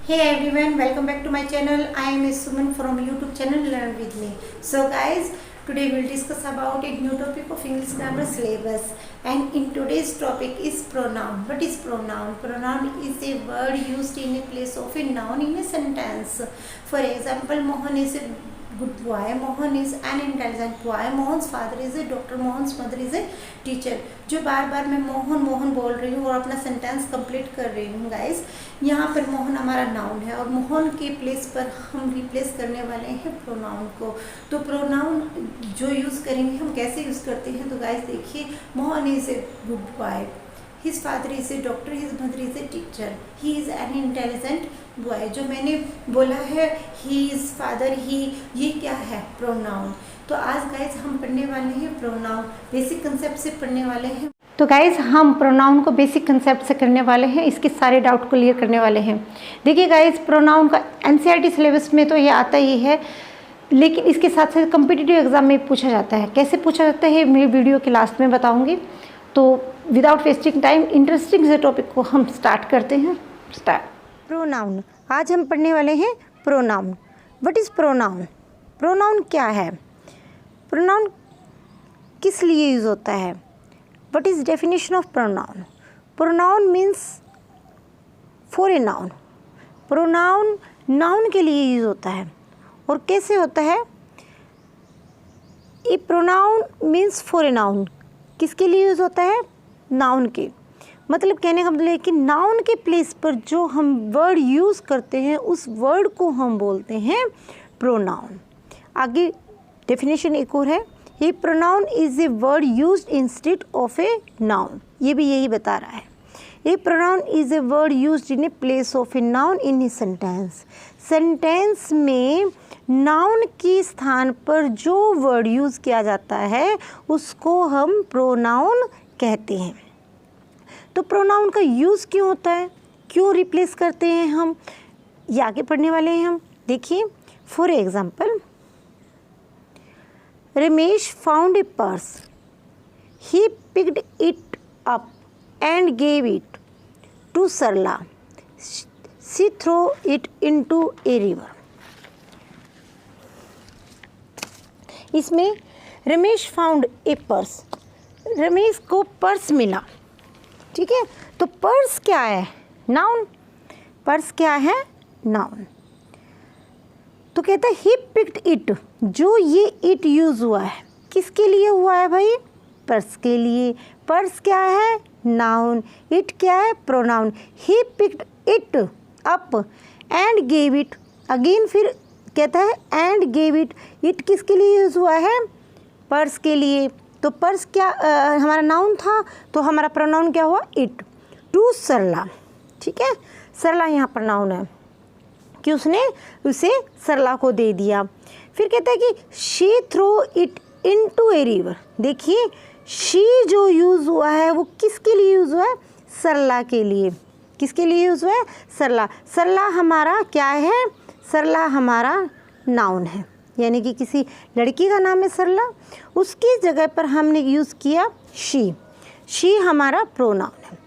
Hey everyone, welcome back to my channel. I am Miss Suman from YouTube channel Learn with me. So guys, today we will discuss about a new topic of English grammar syllabus, and in today's topic is pronoun. What is pronoun? Pronoun is a word used in a place of a noun in a sentence. For example, Mohan is a good boy, Mohan is an intelligent boy, Mohan's father is a doctor, Mohan's mother is a teacher. जो बार बार मैं मोहन मोहन बोल रही हूँ और अपना sentence complete कर रही हूँ गाइस, यहाँ पर मोहन हमारा नाउन है और मोहन के प्लेस पर हम रिप्लेस करने वाले हैं प्रोनाउन को। तो प्रोनाउन जो यूज़ करेंगे हम कैसे यूज़ करते हैं, तो गाइस देखिए, Mohan is a good boy, his father is a doctor, his mother is a teacher, he is an intelligent boy. जो मैंने बोला है ही इज़ फादर, ही, ये क्या है? प्रोनाउन। तो आज गाइस हम पढ़ने वाले हैं प्रोनाउन, बेसिक कंसेप्ट से पढ़ने वाले हैं। तो गाइस हम प्रोनाउन को बेसिक कंसेप्ट से करने वाले हैं, इसके सारे डाउट को क्लियर करने वाले हैं। देखिए गाइस, प्रोनाउन का एनसीईआरटी सिलेबस में तो ये आता ही है, लेकिन इसके साथ साथ कम्पिटिटिव एग्जाम में पूछा जाता है। कैसे पूछा जाता है मेरी वीडियो के लास्ट में बताऊँगी। तो विदाउट वेस्टिंग टाइम इंटरेस्टिंग से टॉपिक को हम स्टार्ट करते हैं। प्रोनाउन, आज हम पढ़ने वाले हैं pronoun. What is pronoun? Pronoun क्या है? प्रोनाउन किस लिए यूज़ होता है? What is definition of pronoun? Pronoun means for a noun. Pronoun noun के लिए यूज़ होता है। और कैसे होता है? A pronoun means for a noun, किसके लिए यूज़ होता है? नाउन के। मतलब कहने का मतलब है कि नाउन के प्लेस पर जो हम वर्ड यूज़ करते हैं उस वर्ड को हम बोलते हैं प्रोनाउन। आगे डेफिनेशन एक और है, ये pronoun is a word used instead of a noun. ये भी यही बता रहा है। ये pronoun is a word used in a place of a noun in a sentence. Sentence में नाउन के स्थान पर जो वर्ड यूज़ किया जाता है उसको हम प्रोनाउन कहते हैं। तो प्रोनाउन का यूज़ क्यों होता है, क्यों रिप्लेस करते हैं हम, ये आगे पढ़ने वाले हैं हम। देखिए, for example, Ramesh found a purse. He picked it up and gave it to Sarla. She threw it into a river. इसमें Ramesh found a purse, Ramesh को पर्स मिला। ठीक है, तो पर्स क्या है? नाउन। पर्स क्या है? नाउन। तो कहता है ही पिक्ड इट, जो ये इट यूज़ हुआ है किसके लिए हुआ है भाई? पर्स के लिए। पर्स क्या है? नाउन। इट क्या है? Pronoun. He picked it up and gave it, again फिर कहता है एंड गेव इट। इट किसके लिए यूज़ हुआ है? पर्स के लिए। तो पर्स क्या हमारा नाउन था, तो हमारा प्रोनाउन क्या हुआ? इट। टू सरला। ठीक है, सरला यहाँ पर नाउन है कि उसने उसे सरला को दे दिया। फिर कहता है कि she throw it into a river. देखिए, शी जो यूज़ हुआ है वो किसके लिए यूज़ हुआ है? सरला के लिए। किसके लिए यूज़ हुआ है? सरला। सरला हमारा क्या है? सरला हमारा नाउन है, यानी कि किसी लड़की का नाम है सरला, उसकी जगह पर हमने यूज़ किया शी। शी हमारा प्रोनाउन है।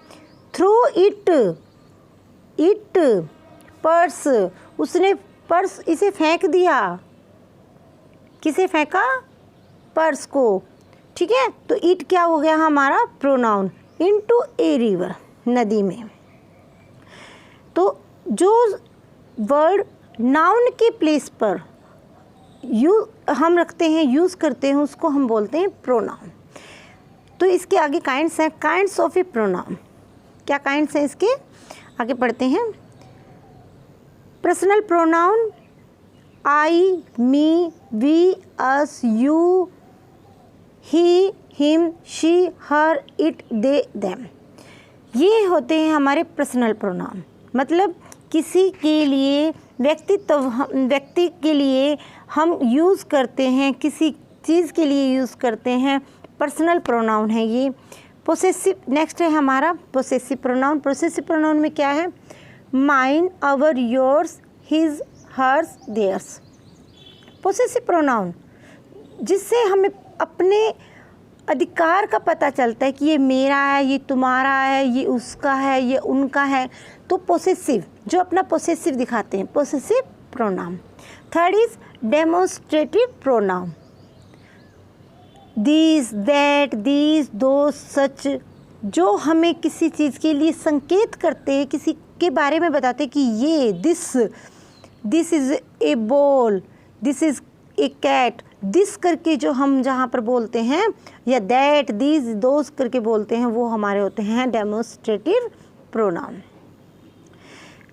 थ्रो इट, इट पर्स, उसने पर्स इसे फेंक दिया। किसे फेंका? पर्स को। ठीक है, तो इट क्या हो गया हमारा? प्रोनाउन। इनटू ए रिवर, नदी में। तो जो वर्ड नाउन के प्लेस पर हम रखते हैं, यूज़ करते हैं, उसको हम बोलते हैं प्रोनाउन। तो इसके आगे काइंड्स हैं, काइंड्स ऑफ ए प्रोनाउन। क्या काइंड्स हैं इसके? आगे पढ़ते हैं। Personal pronoun I, me, we, us, you, he, him, she, her, it, they, them. ये होते हैं हमारे पर्सनल प्रोनाउन। मतलब किसी के लिए, व्यक्ति के लिए हम यूज़ करते हैं, किसी चीज़ के लिए यूज़ करते हैं, पर्सनल प्रोनाउन है ये। पोसेसिव नेक्स्ट है हमारा पोसेसिव प्रोनाउन। पोसेसिव प्रोनाउन में क्या है? Mine, our, yours, his, hers, theirs. Possessive pronoun जिससे हमें अपने अधिकार का पता चलता है कि ये मेरा है, ये तुम्हारा है, ये उसका है, ये उनका है। तो पोसेसिव जो अपना पोसेसिव दिखाते हैं, possessive pronoun. Third is demonstrative pronoun, this, that, this, दो, सच, जो हमें किसी चीज़ के लिए संकेत करते हैं, किसी के बारे में बताते हैं कि ये, this is a ball, this is a cat, this करके जो हम जहाँ पर बोलते हैं, या दैट, दिस, दोस करके बोलते हैं, वो हमारे होते हैं demonstrative pronoun.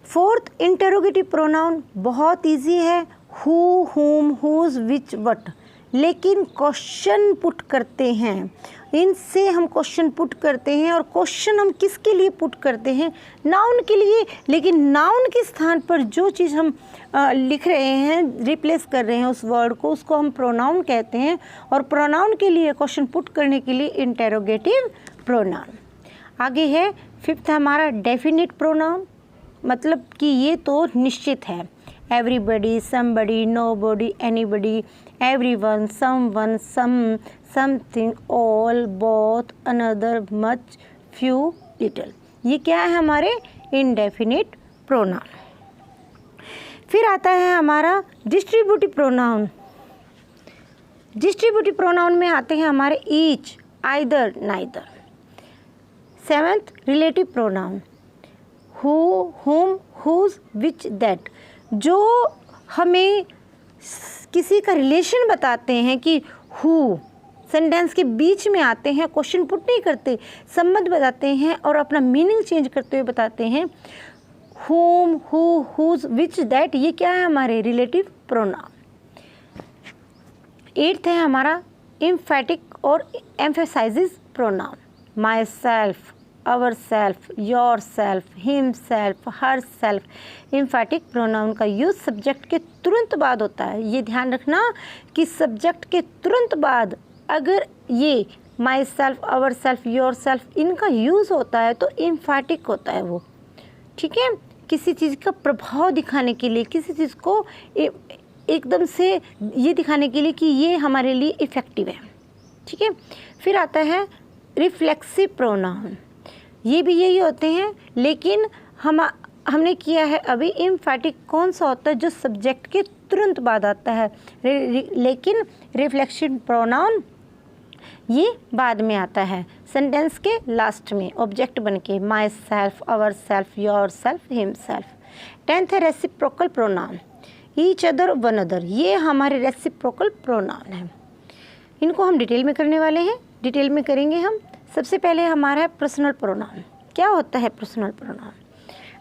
Fourth interrogative pronoun बहुत इजी है, हु, हुम, हुज, विच, वट, लेकिन क्वेश्चन पुट करते हैं, इनसे हम क्वेश्चन पुट करते हैं। और क्वेश्चन हम किसके लिए पुट करते हैं? नाउन के लिए। लेकिन नाउन के स्थान पर जो चीज़ हम लिख रहे हैं, रिप्लेस कर रहे हैं उस वर्ड को, उसको हम प्रोनाउन कहते हैं। और प्रोनाउन के लिए क्वेश्चन पुट करने के लिए इंटेरोगेटिव प्रोनाउन। आगे है फिफ्थ हमारा डेफिनिट प्रोनाउन, मतलब कि ये तो निश्चित है। Everybody, somebody, nobody, anybody, everyone, someone, something, all, both, another, much, few, little. ये क्या है? हमारे इंडेफिनिट प्रोनाउन। फिर आता है हमारा डिस्ट्रीब्यूटिव प्रोनाउन। डिस्ट्रीब्यूटिव प्रोनाउन में आते हैं हमारे each, either, neither. Seventh relative pronoun, who, हुम, हुज, विच, दैट, जो हमें किसी का रिलेशन बताते हैं कि हु सेंटेंस के बीच में आते हैं, क्वेश्चन पुट नहीं करते, संबंध बताते हैं और अपना मीनिंग चेंज करते हुए बताते हैं। हुम, हु, हुज, विच, दैट, ये क्या है? हमारे रिलेटिव प्रोनाउन। एट्थ है हमारा एम्फेटिक और emphasises pronoun, myself, ourself, yourself, himself, herself. Emphatic pronoun का यूज़ सब्जेक्ट के तुरंत बाद होता है। ये ध्यान रखना कि सब्जेक्ट के तुरंत बाद अगर ये myself, ourself, yourself इनका यूज़ होता है तो एम्फेटिक होता है वो, ठीक है। किसी चीज़ का प्रभाव दिखाने के लिए, किसी चीज़ को एकदम से ये दिखाने के लिए कि ये हमारे लिए इफ़ेक्टिव है, ठीक है। फिर आता है रिफ्लेक्सिव प्रोनाउन, ये भी यही होते हैं, लेकिन हमने किया है अभी एम्फेटिक कौन सा होता है? जो सब्जेक्ट के तुरंत बाद आता है। लेकिन रिफ्लेक्सिव प्रोनाउन ये बाद में आता है, सेंटेंस के लास्ट में ऑब्जेक्ट बन के, myself, ourself, yourself, himself. Tenth है reciprocal pronoun, each other, one other, ये हमारे रेसिप्रोकल प्रोनाउन है। इनको हम डिटेल में करने वाले हैं, डिटेल में करेंगे हम। सबसे पहले हमारा है पर्सनल प्रोनाउन। क्या होता है पर्सनल प्रोनाउन?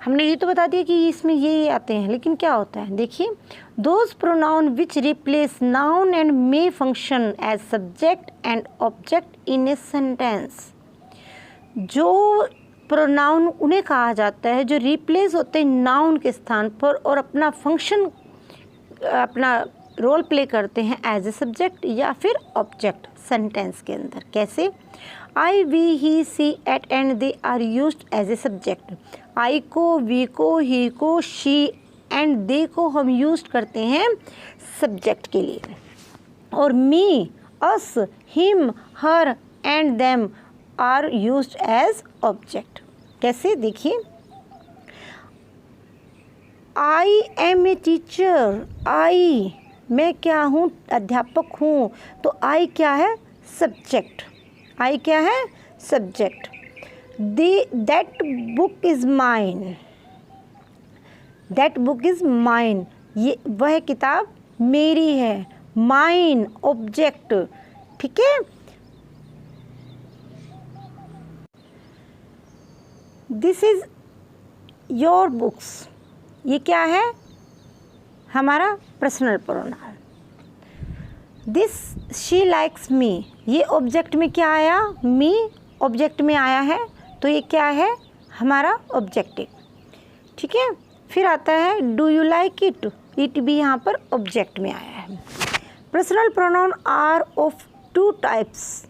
हमने ये तो बता दिया कि इसमें ये आते हैं, लेकिन क्या होता है देखिए, those pronoun which replace noun and may function as subject and object in a sentence. जो प्रोनाउन उन्हें कहा जाता है जो रिप्लेस होते हैं नाउन के स्थान पर और अपना फंक्शन, अपना रोल प्ले करते हैं एज ए सब्जेक्ट या फिर ऑब्जेक्ट सेंटेंस के अंदर। कैसे? I, we, he, she, it and they are used as a subject. I को, वी को, ही को, शी एंड दे को हम यूज करते हैं सब्जेक्ट के लिए। और me, us, him, her and them are used as object. कैसे? देखिए, आई एम ए टीचर, आई मैं क्या हूँ? अध्यापक हूँ। तो आई क्या है? सब्जेक्ट। आई क्या है? Subject. That book is mine, that book is mine, ये वह किताब मेरी है। माइन ऑब्जेक्ट, ठीक है। दिस इज़ योर बुक्स, ये क्या है? हमारा personal pronoun. This she likes me, ये ऑब्जेक्ट में क्या आया? मी ऑब्जेक्ट में आया है, तो ये क्या है? हमारा ऑब्जेक्टिव, ठीक है। फिर आता है do you like it, it भी यहाँ पर ऑब्जेक्ट में आया है। Personal pronoun are of two types.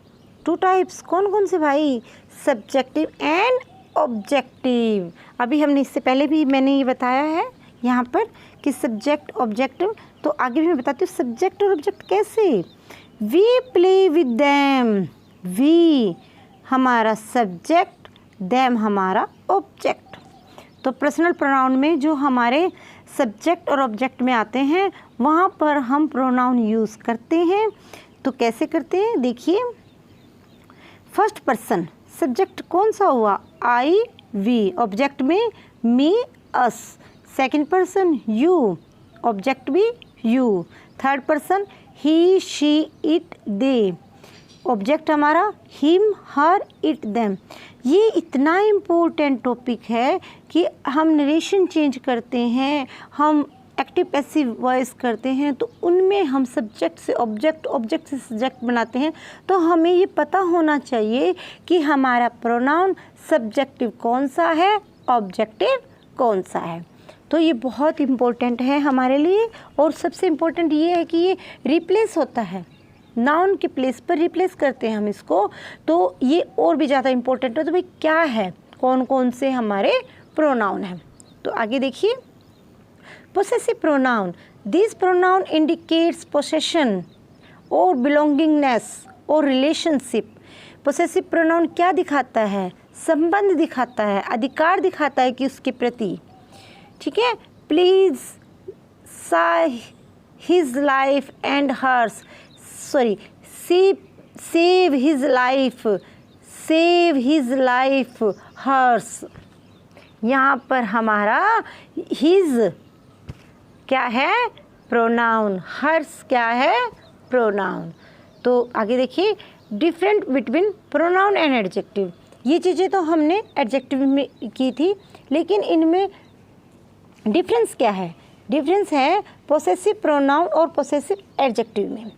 Two types कौन कौन से भाई? Subjective and objective. अभी हमने इससे पहले भी मैंने ये बताया है यहाँ पर कि सब्जेक्ट ऑब्जेक्टिव, तो आगे भी मैं बताती हूँ सब्जेक्ट और ऑब्जेक्ट कैसे। We play with them, we हमारा सब्जेक्ट, देम हमारा ऑब्जेक्ट। तो पर्सनल प्रोनाउन में जो हमारे सब्जेक्ट और ऑब्जेक्ट में आते हैं वहाँ पर हम प्रोनाउन यूज़ करते हैं। तो कैसे करते हैं देखिए, फर्स्ट पर्सन सब्जेक्ट कौन सा हुआ, आई वी, ऑब्जेक्ट में मी अस, सेकंड पर्सन यू, ऑब्जेक्ट भी you, third person he she it they, object हमारा हिम हर इट देम। ये इतना इम्पोर्टेंट टॉपिक है कि हम नरेशन चेंज करते हैं, हम एक्टिव पैसिव वॉइस करते हैं, तो उनमें हम सब्जेक्ट से ऑब्जेक्ट, ऑब्जेक्ट से सब्जेक्ट बनाते हैं। तो हमें ये पता होना चाहिए कि हमारा प्रोनाउन सब्जेक्टिव कौन सा है, ऑब्जेक्टिव कौन सा है। तो ये बहुत इम्पोर्टेंट है हमारे लिए। और सबसे इम्पोर्टेंट ये है कि ये रिप्लेस होता है, नाउन के प्लेस पर रिप्लेस करते हैं हम इसको, तो ये और भी ज़्यादा इम्पोर्टेंट है। तो भाई क्या है, कौन कौन से हमारे प्रोनाउन हैं। तो आगे देखिए, possessive pronoun, this pronoun indicates possession और बिलोंगिंगनेस और रिलेशनशिप। पोसेसिव प्रोनाउन क्या दिखाता है, संबंध दिखाता है, अधिकार दिखाता है कि उसके प्रति, ठीक है। Please his life and hers, sorry save his life, save his life hers. यहाँ पर हमारा हिज क्या है, प्रोनाउन, हर्स क्या है, प्रोनाउन। तो आगे देखिए, different between pronoun and adjective. ये चीज़ें तो हमने एडजेक्टिव में की थी, लेकिन इनमें डिफरेंस क्या है, डिफरेंस है पोसेसिव प्रोनाउन और पोसेसिव एडजेक्टिव में।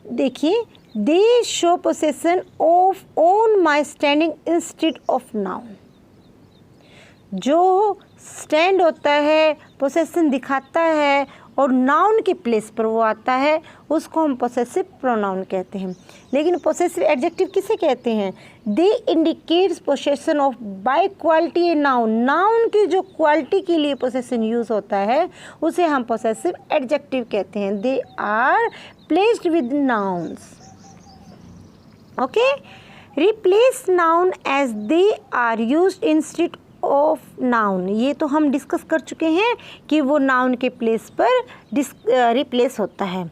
देखिए, दे show possession of own my standing instead of noun. जो स्टैंड होता है, पोसेशन दिखाता है और नाउन के प्लेस पर वो आता है, उसको हम पोसेसिव प्रोनाउन कहते हैं। लेकिन पोसेसिव एडजेक्टिव किसे कहते हैं, they indicates possession of by quality a noun. Noun की जो क्वालिटी के लिए पोसेशन यूज़ होता है उसे हम पोसेसिव एडजेक्टिव कहते हैं। They are placed with nouns, okay. Replace noun as they are used instead of noun. ये तो हम डिस्कस कर चुके हैं कि वो नाउन के प्लेस पर रिप्लेस होता है।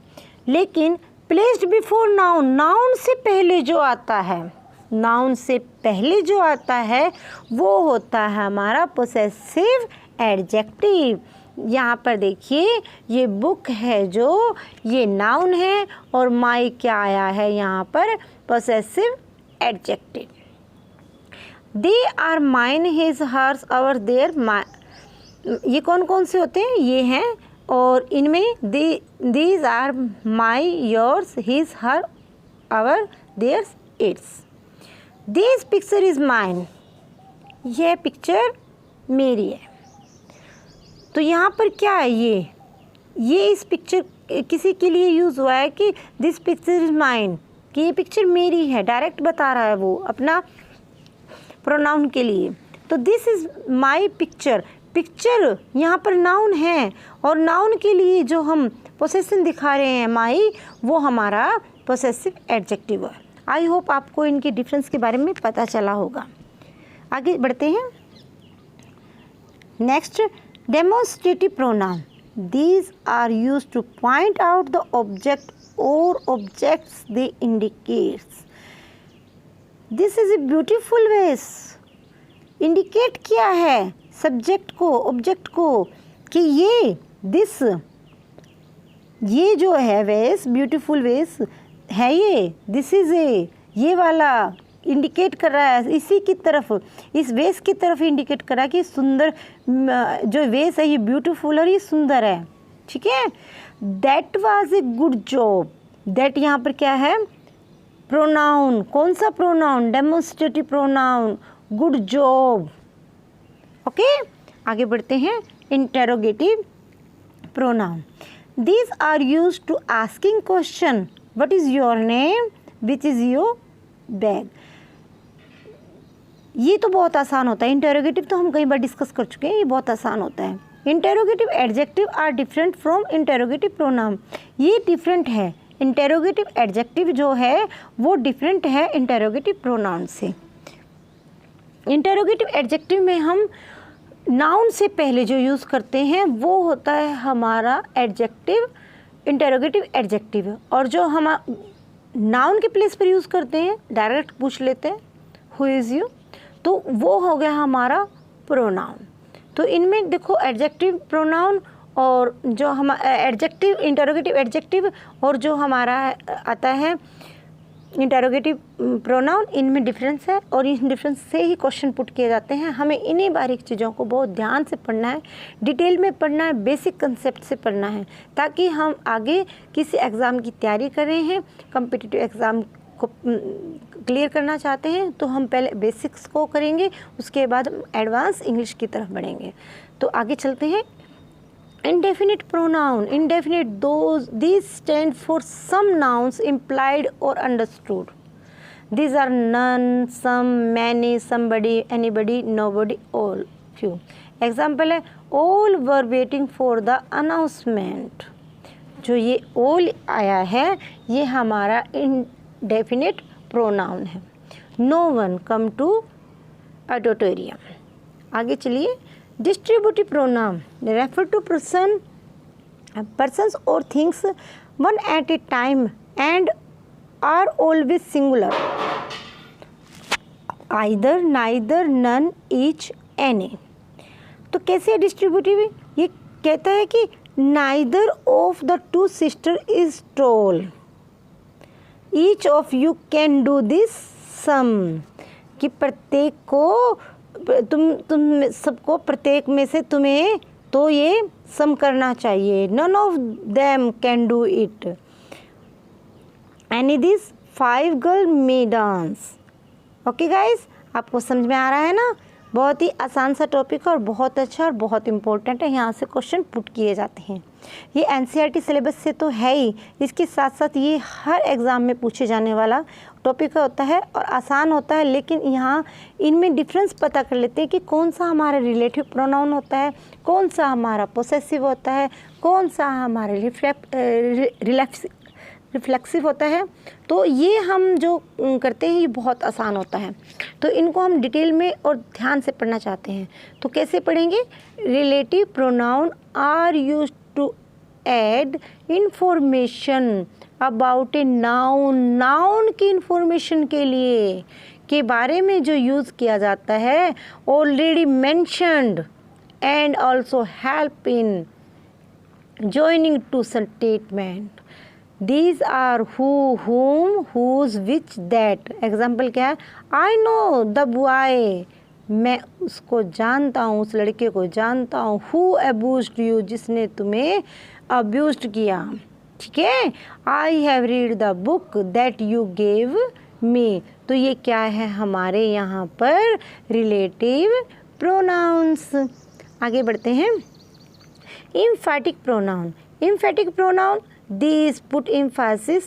लेकिन प्लेस्ड बिफोर नाउन, नाउन से पहले जो आता है, नाउन से पहले जो आता है वो होता है हमारा पोसेसिव एडजेक्टिव। यहाँ पर देखिए, ये बुक है जो ये नाउन है और माई क्या आया है यहाँ पर, possessive adjective. They are mine, his, hers, our, their. ये कौन कौन से होते हैं, ये हैं, और इनमें these are my, yours, his, her, our, theirs, its. This picture is mine, यह पिक्चर मेरी है। तो यहाँ पर क्या है, ये इस पिक्चर किसी के लिए यूज़ हुआ है कि दिस पिक्चर इज़ माइन, कि ये पिक्चर मेरी है, डायरेक्ट बता रहा है वो अपना प्रोनाउन के लिए। तो this is my picture, picture यहाँ पर नाउन है और नाउन के लिए जो हम पोसेशन दिखा रहे हैं माई, वो हमारा पोसेसिव एडजेक्टिव है। आई होप आपको इनके डिफरेंस के बारे में पता चला होगा। आगे बढ़ते हैं। Next, demonstrative pronoun, these are used to point out the object और objects they indicates. This is a beautiful vase, indicate किया है सब्जेक्ट को, ऑब्जेक्ट को, कि ये दिस, ये जो है वेस, ब्यूटीफुल वेस है, ये दिस इज़ ए, ये वाला इंडिकेट कर रहा है इसी की तरफ, इस वेस की तरफ इंडिकेट कर रहा है कि सुंदर जो वेस है ये ब्यूटीफुल और ये सुंदर है, ठीक है। That was a good job, that यहाँ पर क्या है, प्रोनाउन, कौन सा pronoun, demonstrative pronoun, good job, okay. आगे बढ़ते हैं। Interrogative pronoun, these are used to asking question, what is your name, which is your bag. ये तो बहुत आसान होता है, इंटेरोगेटिव तो हम कई बार डिस्कस कर चुके हैं, ये बहुत आसान होता है। Interrogative adjective are different from interrogative pronoun, ये डिफरेंट है, इंटेरोगेटिव एडजेक्टिव जो है वो डिफरेंट है इंटेरोगेटिव प्रोनाउन से। इंटेरोगेटिव एडजेक्टिव में हम नाउन से पहले जो यूज़ करते हैं वो होता है हमारा एडजेक्टिव, इंटरोगेटिव एडजेक्टिव, और जो हम नाउन के प्लेस पर यूज़ करते हैं डायरेक्ट पूछ लेते हैं हु इज़ यू, तो वो हो गया हमारा प्रोनाउन। तो इनमें देखो एडजेक्टिव प्रोनाउन और जो हम एडजेक्टिव इंटरोगेटिव एडजेक्टिव और जो हमारा आता है इंटरोगेटिव प्रोनाउन, इनमें डिफरेंस है और इस डिफरेंस से ही क्वेश्चन पुट किए जाते हैं। हमें इन्हीं बारीक चीज़ों को बहुत ध्यान से पढ़ना है, डिटेल में पढ़ना है, बेसिक कंसेप्ट से पढ़ना है, ताकि हम आगे किसी एग्ज़ाम की तैयारी कर रहे हैं, कॉम्पिटिटिव एग्ज़ाम को क्लियर करना चाहते हैं, तो हम पहले बेसिक्स को करेंगे, उसके बाद हम एडवांस इंग्लिश की तरफ बढ़ेंगे। तो आगे चलते हैं। Indefinite pronoun, indefinite, these stand for some nouns implied or understood. These are none, some, many, somebody, anybody, nobody, all, few. Example है all were waiting for the announcement. जो ये all आया है ये हमारा indefinite pronoun है। No one come to auditorium. आगे चलिए। Distributive pronoun refer to persons or things one at a time and are always singular. Either, neither, none, each, any. तो कैसे है डिस्ट्रीब्यूटिव? ये कहता है कि neither of the two sisters is tall. Each of you can do this sum. कि प्रत्येक को तुम सबको प्रत्येक में से तुम्हें तो ये सम करना चाहिए। None of them can do it. Any these 5 girls may dance. Okay guys, आपको समझ में आ रहा है ना? बहुत ही आसान सा टॉपिक और बहुत अच्छा और बहुत इम्पोर्टेंट है। यहाँ से क्वेश्चन पुट किए जाते हैं। ये एनसीईआरटी सिलेबस से तो है ही, इसके साथ साथ ये हर एग्ज़ाम में पूछे जाने वाला टॉपिक होता है और आसान होता है। लेकिन यहाँ इनमें डिफरेंस पता कर लेते हैं कि कौन सा हमारा रिलेटिव प्रोनाउन होता है, कौन सा हमारा पोसेसिव होता है, कौन सा हमारा रिफ्लेक्सिव होता है। तो ये हम जो करते हैं ये बहुत आसान होता है। तो इनको हम डिटेल में और ध्यान से पढ़ना चाहते हैं, तो कैसे पढ़ेंगे? Relative pronoun are used to add information about a noun. Noun की इंफॉर्मेशन के लिए के बारे में जो यूज़ किया जाता है already mentioned and also help in joining to statement. These are who, whom, whose, which, that. Example क्या है? I know the boy. मैं उसको जानता हूँ, उस लड़के को जानता हूँ। Who abused you? जिसने तुम्हें abused किया। ठीक है। I have read the book that you gave me. तो ये क्या है हमारे यहाँ पर रिलेटिव प्रोनाउंस। आगे बढ़ते हैं। Emphatic pronoun. Emphatic pronoun, these put emphasis,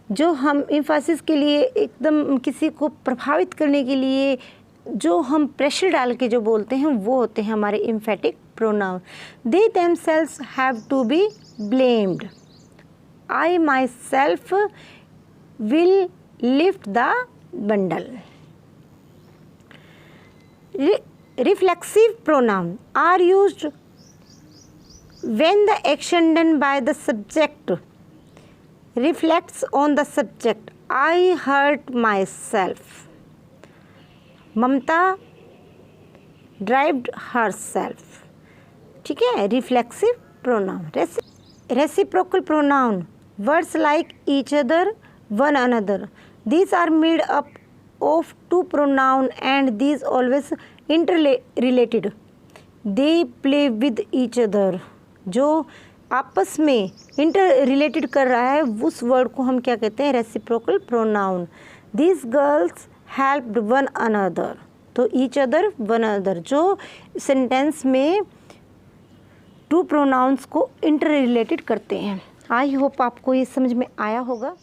जो हम emphasis के लिए एकदम किसी को प्रभावित करने के लिए जो हम प्रेशर डाल के जो बोलते हैं वो होते हैं हमारे emphatic pronoun. They themselves have to be blamed. I myself will lift the bundle. Reflexive pronoun are used when the action done by the subject reflects on the subject. I hurt myself. Mamta drived herself. ठीक है। Reflexive pronoun. Reciprocal pronoun, words like each other, one another. These are made up of two pronoun and these always interrelated. They play with each other. जो आपस में inter related कर रहा है उस word को हम क्या कहते हैं? Reciprocal pronoun. This girls helped one another. तो ईच अदर, वन अदर, जो सेंटेंस में टू प्रोनाउंस को इंटर रिलेटेड करते हैं। आई होप आपको ये समझ में आया होगा।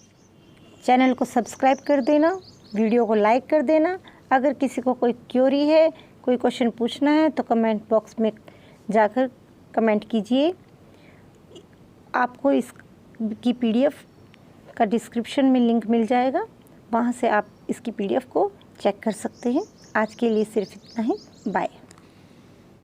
चैनल को सब्सक्राइब कर देना, वीडियो को लाइक कर देना। अगर किसी को कोई क्वेरी है, कोई क्वेश्चन पूछना है तो कमेंट बॉक्स में जाकर कमेंट कीजिए। आपको इसकी PDF का डिस्क्रिप्शन में लिंक मिल जाएगा, वहाँ से आप इसकी PDF को चेक कर सकते हैं। आज के लिए सिर्फ इतना ही। बाय।